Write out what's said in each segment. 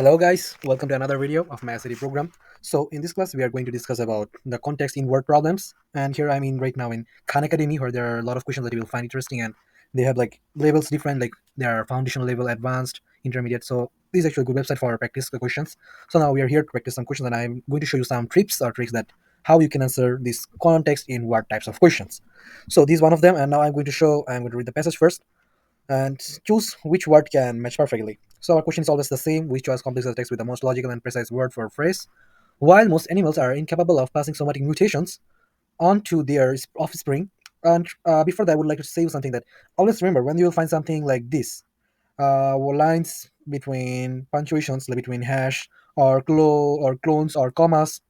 Hello guys, welcome to another video of my SAT program. So in this class we are going to discuss about the context in word problems, and here I'm in right now in Khan Academy, where there are a lot of questions that you will find interesting, and they have like levels different, like there are foundational level, advanced, intermediate. So this is actually a good website for practice questions. So now we are here to practice some questions, and I'm going to show you some tips or tricks that how you can answer this context in word types of questions. So this is one of them, and now I'm going to read the passage first and choose which word can match perfectly. So our question is always the same: which choice completes the text with the most logical and precise word for phrase? While most animals are incapable of passing somatic mutations onto their offspring, and before that, I would like to say you something that always remember when you will find something like this, lines between punctuations, like between hash or or clones or commas,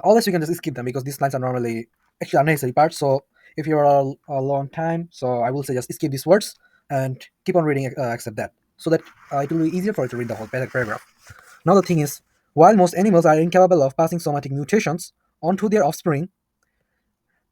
always you can just skip them because these lines are normally actually unnecessary parts. So if you're a long time, so I will say just skip these words and keep on reading, except that, so that it will be easier for you to read the whole paragraph. Now the thing is, while most animals are incapable of passing somatic mutations onto their offspring,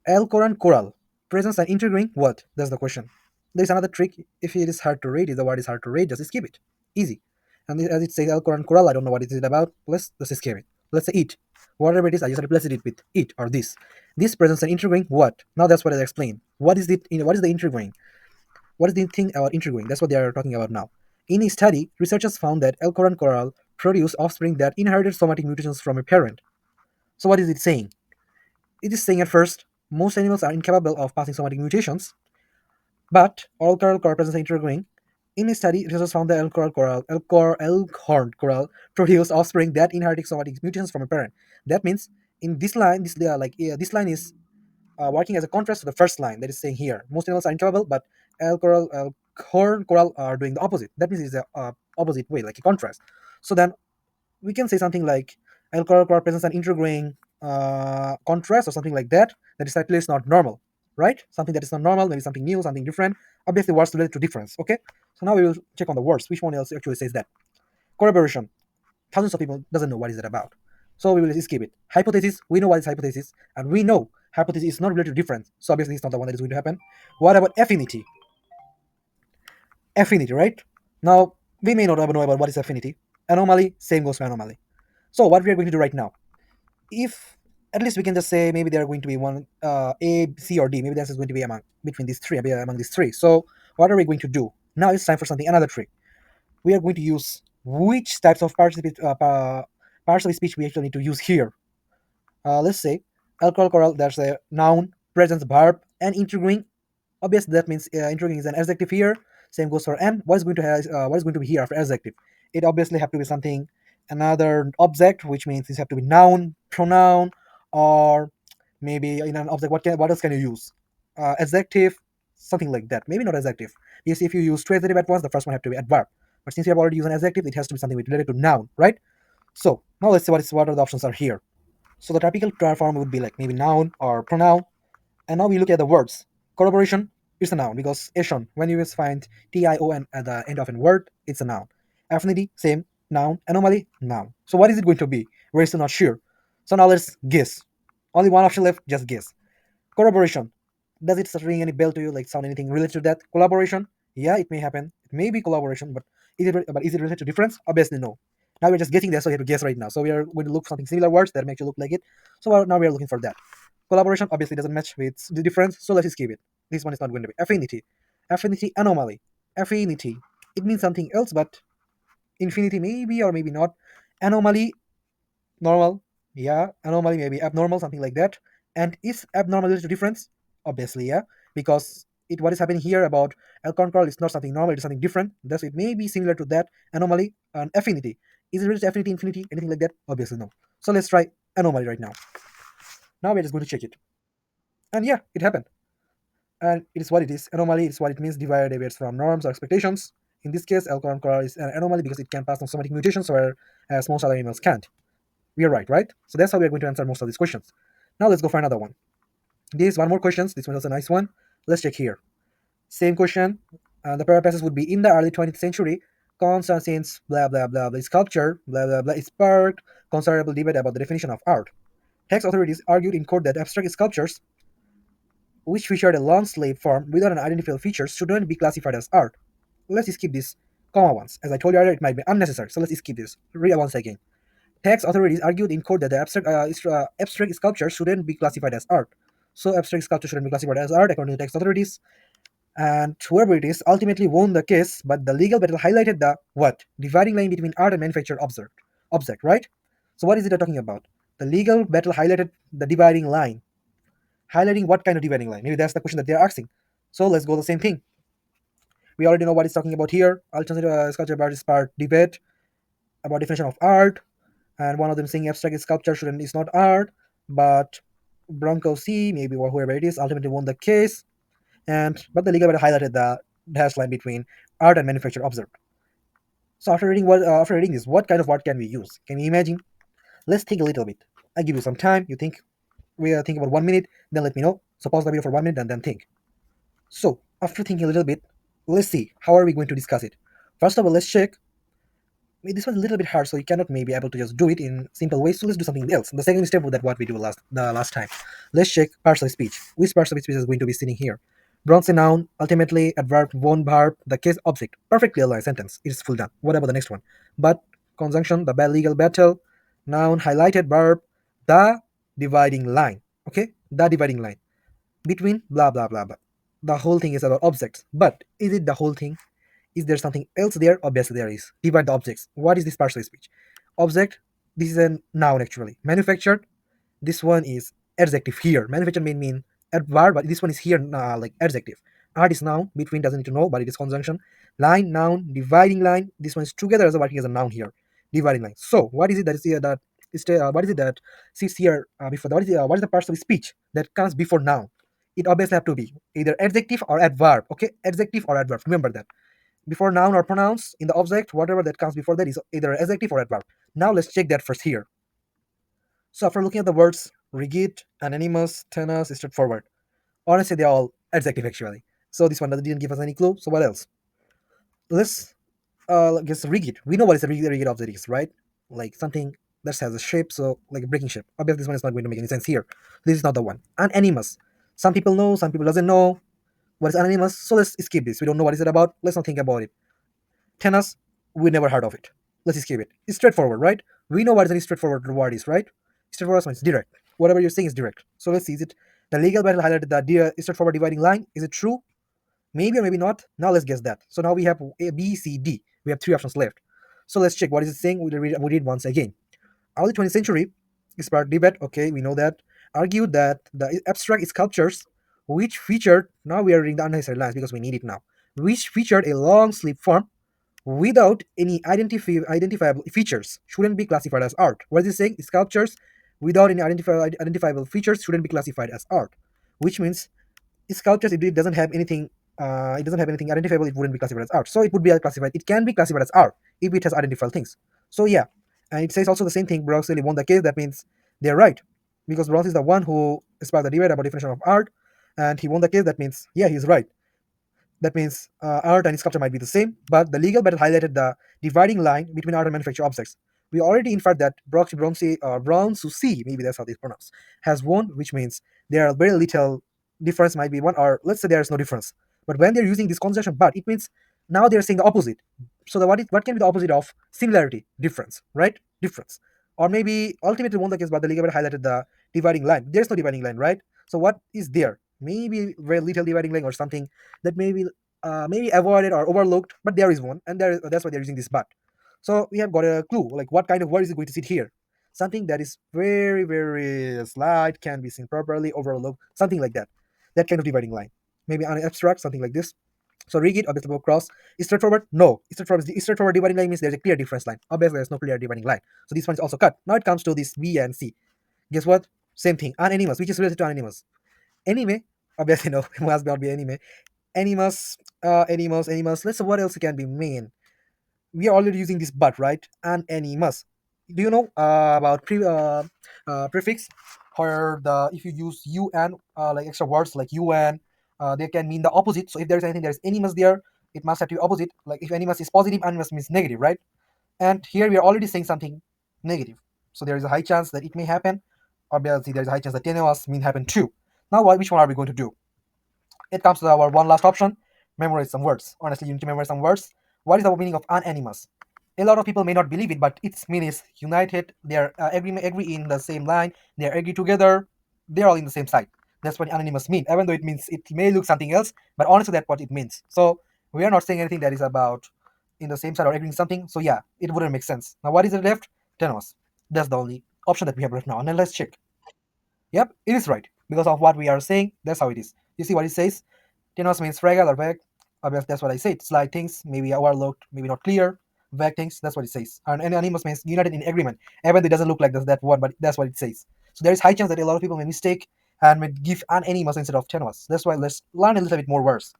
Alcoran coral presents an intriguing what? That's the question. There is another trick. If it is hard to read, if the word is hard to read, just skip it. Easy. And as it says Alcoran coral, I don't know what it is about. Let's just skip it. Let's say it. Whatever it is, I just replace it with it or this. This presents an intriguing what? Now that's what I explain. What is it? What is the intriguing? What is the thing about intriguing? That's what they are talking about now. In a study, researchers found that Alcoran coral produce offspring that inherited somatic mutations from a parent. So what is it saying? It is saying at first, most animals are incapable of passing somatic mutations, but oral coral presents intriguing. In a study, researchers found that elkhorn coral produce offspring that inherit somatic mutations from a parent. That means in this line, this line is working as a contrast to the first line that is saying here. Most animals are incapable, but elkhorn coral are doing the opposite. That means it's the opposite way, like a contrast. So then we can say something like alcohol presents an intergrowing contrast or something like that. That is actually is not normal, right? Something that is not normal, maybe something new, something different. Obviously, words related to difference. Okay, so now we will check on the words. Which one else actually says that? Corroboration. Thousands of people doesn't know what is it about, so we will skip it. Hypothesis. We know what is hypothesis, and we know hypothesis is not related to difference. So obviously, it's not the one that is going to happen. What about affinity? Affinity, right? Now we may not ever know about what is affinity. Anomaly. Same goes for anomaly. So what we are going to do right now, if at least we can just say maybe there are going to be one A, C, or D. Maybe the answer is going to be among between these three, maybe among these three. So what are we going to do? Now it's time for something another trick. We are going to use which types of parts of speech we actually need to use here. Let's say alcohol coral. There's a noun, presence, verb, and interviewing. Obviously, that means interviewing is an adjective here. Same goes for and. What is going to be here after adjective? It obviously have to be something another object, which means this have to be noun, pronoun, or maybe in an object. What else can you use? Adjective, something like that. Maybe not adjective. Because if you use two adjective at once, the first one have to be adverb. But since you have already used an adjective, it has to be something related to noun, right? So now let's see what are the options are here. So the typical form would be like maybe noun or pronoun. And now we look at the words. Corroboration is a noun because tion, when you find tion at the end of a word, it's a noun. Affinity, same, noun. Anomaly, noun. So what is it going to be? We're still not sure. So now let's guess. Only one option left, just guess. Corroboration. Does it ring any bell to you? Like sound anything related to that? Collaboration? Yeah, it may happen. It may be collaboration, but is it related to difference? Obviously no. Now we're just guessing there, so you have to guess right now. So we are going to look for something similar words that make you look like it. So now we are looking for that. Collaboration obviously doesn't match with the difference, so let's skip it. This one is not going to be. Affinity. Affinity anomaly. Affinity. It means something else, but infinity maybe or maybe not. Anomaly, normal. Yeah, anomaly maybe abnormal, something like that. And is abnormal related to difference? Obviously, yeah, because what is happening here about alcohol control is not something normal, it is something different. Thus, it may be similar to that anomaly and affinity. Is it related to affinity, infinity, anything like that? Obviously, no. So let's try anomaly right now. Now we're just going to check it. And yeah, it happened. And it is what it is. Anomaly is what it means, deviates from norms or expectations. In this case, alcohol coral is an anomaly because it can pass on somatic mutations whereas most other animals can't. We are right? So that's how we are going to answer most of these questions. Now let's go for another one. This one more questions. This one is a nice one. Let's check here. Same question. The parapaces would be in the early 20th century. Constantine's blah blah blah blah sculpture blah blah blah sparked considerable debate about the definition of art. Tax authorities argued in court that abstract sculptures which featured a long slave form without an identifiable feature shouldn't be classified as art. Let's skip this comma once. As I told you earlier, it might be unnecessary. So let's skip this. Read once again. Tax authorities argued in court that the abstract sculpture shouldn't be classified as art. So abstract sculpture shouldn't be classified as art according to tax authorities. And whoever it is ultimately won the case, but the legal battle highlighted the what? Dividing line between art and manufactured object, right? So what is it they're talking about? The legal battle highlighted the dividing line. Highlighting what kind of dividing line? Maybe that's the question that they're asking. So let's go the same thing. We already know what it's talking about here. Alternative sculpture about this part debate about definition of art, and one of them saying abstract sculpture shouldn't is not art, but Bronco C, maybe or whoever it is, ultimately won the case. And but the legal battle highlighted the dash line between art and manufactured observed. So after reading this, what kind of art can we use? Can you imagine? Let's think a little bit. I give you some time. You think we think about 1 minute, then let me know. So pause the video for 1 minute and then think. So after thinking a little bit, let's see how are we going to discuss it. First of all, let's check. This was a little bit hard, so you cannot maybe able to just do it in simple ways. So let's do something else. The second step of that what we do last time. Let's check parts of speech. Which parts of speech is going to be sitting here? Bronze noun, ultimately adverb, one verb, the case object. Perfectly aligned sentence. It's full done. What about the next one? But conjunction, the legal battle, noun, highlighted verb, the dividing line. Okay, the dividing line between blah blah blah blah. The whole thing is about objects. But is it the whole thing? Is there something else there? Obviously there is. Divide the objects. What is this partial speech? Object, this is a noun actually. Manufactured, this one is adjective here. Manufactured may mean adverb, but this one is here like adjective. Art is noun, between doesn't need to know, but it is conjunction. Line, noun, dividing line, this one is together as a working as a noun here. Dividing line. So what is it that is here that what is it that sits here before what is the parts of speech that comes before noun? It obviously have to be either adjective or adverb. Okay, adjective or adverb. Remember that before noun or pronouns in the object, whatever that comes before that is either adjective or adverb. Now let's check that first here. So after looking at the words rigid, anonymous, tenuous, straightforward, honestly they're all adjective actually. So this one didn't give us any clue. So what else? Let's guess rigid. We know what is a rigid object is, right? Like something that has a shape, so like a breaking shape. Obviously this one is not going to make any sense here. This is not the one. Anonymous. Some people know, some people doesn't know what is anonymous. So let's skip this. We don't know what is it about. Let's not think about it. Tennis, we never heard of it. Let's skip it. It's straightforward, right? We know what a straightforward word is, right? Straightforward means direct. Whatever you're saying is direct. So let's see. Is it the legal battle highlighted the straightforward dividing line? Is it true? Maybe or maybe not. Now let's guess that. So now we have A, B, C, D. We have three options left. So let's check what is it saying. We read once again. Early 20th century, expert debate. Okay, we know that. Argued that the abstract sculptures, which featured, now we are reading the unnecessary lines because we need it now, which featured a long sleeve form without any identifiable features shouldn't be classified as art. What is it saying? Sculptures without any identifiable features shouldn't be classified as art, which means sculptures if it doesn't have anything it doesn't have anything identifiable, it wouldn't be classified as art. So it would be classified. It can be classified as art if it has identifiable things. So yeah, and it says also the same thing. Bronx really won the case. That means they're right because Bronx is the one who inspired the debate about definition of art, and he won the case. That means yeah, he's right. That means art and sculpture might be the same, but the legal battle highlighted the dividing line between art and manufactured objects. We already inferred that Brown-Susi, maybe that's how they pronounce, has won, which means there are very little difference might be one, or let's say there is no difference. But when they're using this conjunction but, it means now they're saying the opposite. So what can be the opposite of similarity? Difference, right? Difference. Or maybe ultimately won the case, but the legal battle highlighted the dividing line. There's no dividing line, right? So what is there? Maybe very little dividing line or something that maybe avoided or overlooked, but there is one, and that's why they're using this but. So we have got a clue, like what kind of word is it going to sit here? Something that is very, very slight, can be seen properly, overlooked, something like that. That kind of dividing line. Maybe an abstract, something like this. So rigid, obviously cross. Is straightforward? No. Straightforward dividing line means there's a clear difference line. Obviously, there's no clear dividing line. So this one is also cut. Now it comes to this B and C. Guess what? Same thing. Unanimous, which is related to unanimous. Anime, obviously no, it must not be anime. Animus. Let's see what else can be mean. We are already using this but, right? And animus. Do you know about prefix? Where the if you use un like extra words like un, they can mean the opposite. So if there is anything there is animus there, it must have to be opposite. Like if animus is positive, animus means negative, right? And here we are already saying something negative. So there is a high chance that it may happen. Obviously, there is a high chance that tenuous may happen too. Now, which one are we going to do? It comes to our one last option, memorize some words. Honestly, you need to memorize some words. What is the meaning of unanimous? A lot of people may not believe it, but its meaning is united. They are agree in the same line. They are agree together. They are all in the same side. That's what unanimous mean. Even though it means it may look something else, but honestly, that's what it means. So we are not saying anything that is about in the same side or agreeing something. So yeah, it wouldn't make sense. Now what is it left? Tenuous. That's the only option that we have left now. And then let's check. Yep, it is right because of what we are saying. That's how it is. You see what it says? Tenuous means fragile or vague. Obviously, that's what I said. Slight things, maybe overlooked, maybe not clear. Vague things, that's what it says. And anonymous means united in agreement. Even though it doesn't look like that word, but that's what it says. So there is high chance that a lot of people may mistake and may give anonymous instead of tenuous. That's why let's learn a little bit more words.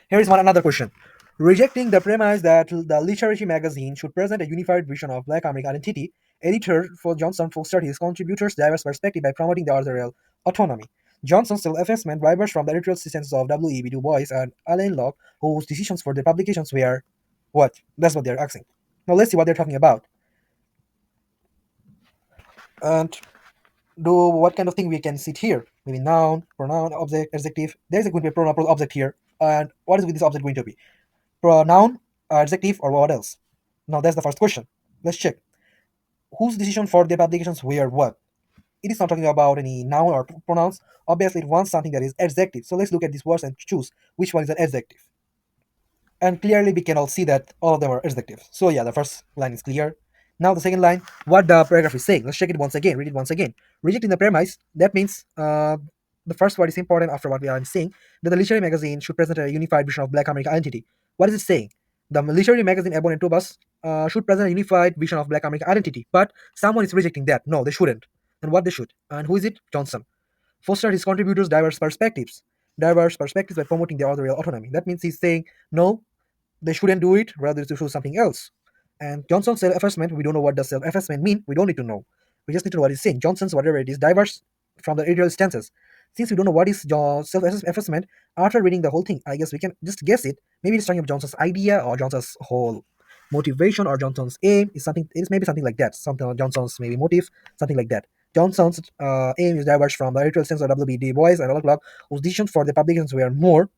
Here is one another question. Rejecting the premise that the literary magazine should present a unified vision of Black American identity, editor for Johnson fostered his contributors' diverse perspective by promoting the authorial autonomy. Johnson's self-effacement diverged from the editorial stances of W.E.B. Du Bois and Alain Locke, whose decisions for their publications were what? That's what they're asking. Now let's see what they're talking about. And do what kind of thing we can see here? Maybe noun, pronoun, object, adjective. There's going to be a pronoun, object here. And what is with this object going to be? Pronoun, adjective, or what else? Now that's the first question. Let's check. Whose decision for the publications were what? It is not talking about any noun or pronouns. Obviously, it wants something that is adjective. So let's look at these words and choose which one is an adjective. And clearly we can all see that all of them are adjectives. So yeah, the first line is clear. Now the second line, what the paragraph is saying. Let's check it once again, read it once again. Rejecting the premise, that means the first word is important after what we are saying, that the literary magazine should present a unified vision of Black American identity. What is it saying? The literary magazine Ebon and Tobas should present a unified vision of Black American identity, but someone is rejecting that. No, they shouldn't. And what they should? And who is it? Johnson. Foster his contributors' diverse perspectives by promoting the authorial autonomy. That means he's saying, no, they shouldn't do it, rather to do something else. And Johnson's self-effacement, we don't know what does self-effacement mean. We don't need to know. We just need to know what he's saying. Johnson's, whatever it is, diverse from the editorial stances. Since we don't know what is self-effacement, after reading the whole thing, I guess we can just guess it. Maybe it's talking about Johnson's idea or Johnson's whole motivation or Johnson's aim is something. It's maybe something like that. Something like Johnson's maybe motive, something like that. Johnson's aim is diverse from the editorial stance of W.B. Du Bois and Locke, whose decisions for the publications were more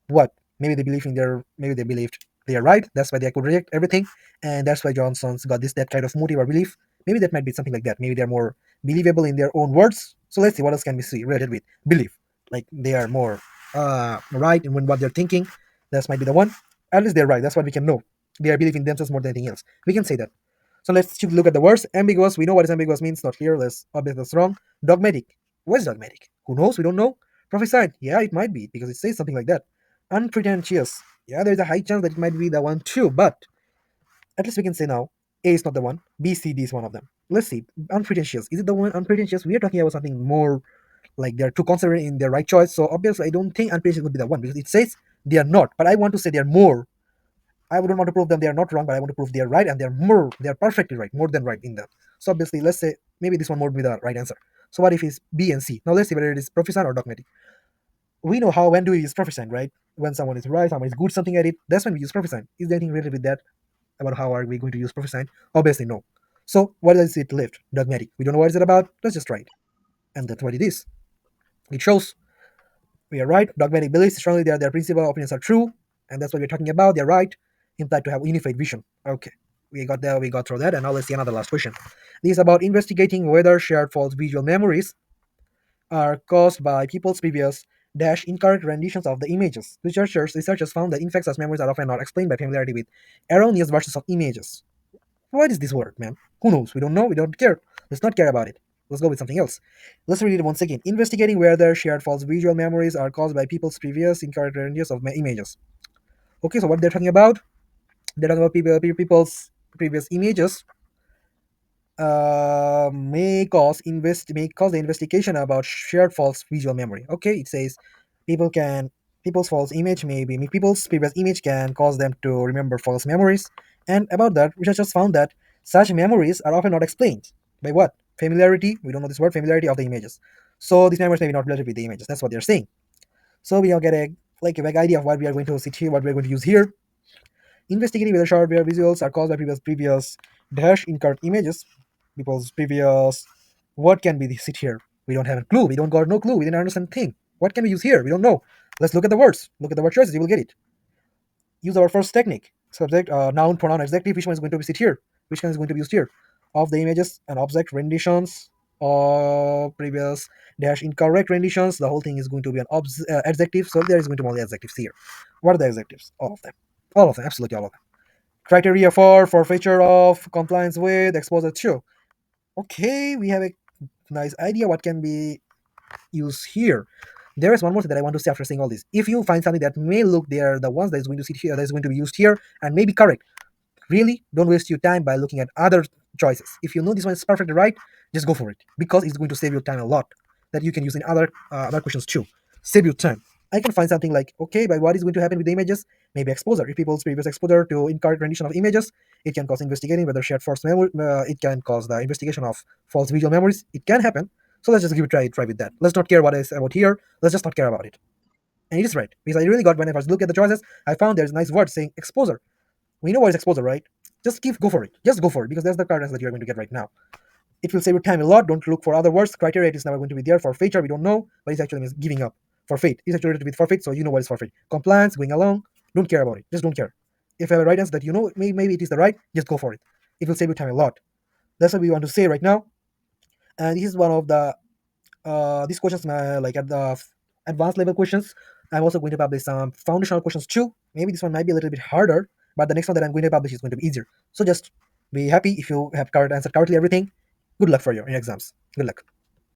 what? Maybe they believe in their. Maybe they believed they are right. That's why they could reject everything, and that's why Johnson's got this that kind of motive or belief. Maybe that might be something like that. Maybe they're more believable in their own words. So let's see what else can we see related with belief. Like they are more right in what they're thinking. That might be the one. At least they're right. That's what we can know. They are believing themselves more than anything else. We can say that. So let's look at the words. Ambiguous. We know what is ambiguous means. Not clear. Let's obviously that's wrong. Dogmatic. What is dogmatic? Who knows? We don't know. Prophesied. Yeah, it might be because it says something like that. Unpretentious. Yeah, there's a high chance that it might be the one too, but at least we can say now A is not the one. B, C, D is one of them. Let's see. Unpretentious. Is it the one unpretentious? We are talking about something more like they're too considerate in their right choice. So obviously, I don't think unpretentious would be the one because it says they are not. But I want to say they are more. I wouldn't want to prove them they are not wrong, but I want to prove they are right and they're more. They are perfectly right, more than right in them. So obviously, let's say maybe this one would be the right answer. So what if it's B and C? Now let's see whether it is prophesied or dogmatic. We know how when do we use prophesied, right? When someone is right, someone is good something at it, that's when we use prophesied. Is there anything related with that about how are we going to use prophesied? Obviously no. So what is it left? Dogmatic. We don't know what is it about. Let's just try it, and that's what it is. It shows we are right. Dogmatic beliefs strongly that their principal opinions are true, and that's what we're talking about. They're right, implied to have unified vision. Okay, we got there. We got through that, and now let's see another last question. This is about investigating whether shared false visual memories are caused by people's previous incorrect renditions of the images. Researchers found that in fact such memories are often not explained by familiarity with erroneous versions of images. What is this word, man? Who knows? We don't know. We don't care. Let's not care about it. Let's go with something else. Let's read it once again. Investigating whether shared false visual memories are caused by people's previous incorrect renditions of images. Okay, so what they're talking about? They're talking about people's previous images may cause the investigation about shared false visual memory. Okay, it says people can people's false image maybe people's previous image can cause them to remember false memories. And about that, researchers found that such memories are often not explained by what? Familiarity. We don't know this word, familiarity of the images. So these memories may be not related with the images. That's what they're saying. So we all get a vague idea of what we are going to sit here, what we are going to use here. Investigating whether shortware visuals are caused by previous incorrect images, people's previous. What can we sit here? We don't have a clue. We don't got no clue. We didn't understand thing. What can we use here? We don't know. Let's look at the words. Look at the word choices. You will get it. use our first technique. Subject, noun, pronoun, adjective. Which one is going to be sit here? Which one is going to be used here? Of the images and object renditions or previous dash incorrect renditions. The whole thing is going to be an adjective. So there is going to be only adjectives here. What are the adjectives? All of them. All of them. Absolutely all of them. Criteria for forfeiture of compliance with exposure to. Okay, we have a nice idea what can be used here. There is one more thing that I want to say after saying all this. If you find something that may look there, the ones that is going to sit here, that is going to be used here, and may be correct, really don't waste your time by looking at other choices. If you know this one is perfectly right, just go for it because it's going to save your time a lot. That you can use in other questions too. Save your time. I can find something like, okay, but what is going to happen with the images? Maybe exposure. If people's previous exposure to incorrect rendition of images, it can cause investigating whether shared false memory. It can cause the investigation of false visual memories. It can happen. So let's just give it a try with that. Let's not care what is about here. Let's just not care about it. And it is right because I really got when I first look at the choices, I found there's a nice word saying exposure. We know what is exposure, right? Just go for it. Just go for it because that's the correct answer that you're going to get right now. It will save your time a lot. Don't look for other words. Criteria it is never going to be there. For feature, we don't know, but it actually means giving up. Forfeit. It's actually related with forfeit, so you know what is forfeit. Compliance, going along, don't care about it. Just don't care. If you have a right answer that you know maybe it is the right, just go for it. It will save your time a lot. That's what we want to say right now. And this is one of the these questions like at the advanced level questions. I'm also going to publish some foundational questions too. Maybe this one might be a little bit harder, but the next one that I'm going to publish is going to be easier. So just be happy if you have answered correctly everything. Good luck for your exams. Good luck.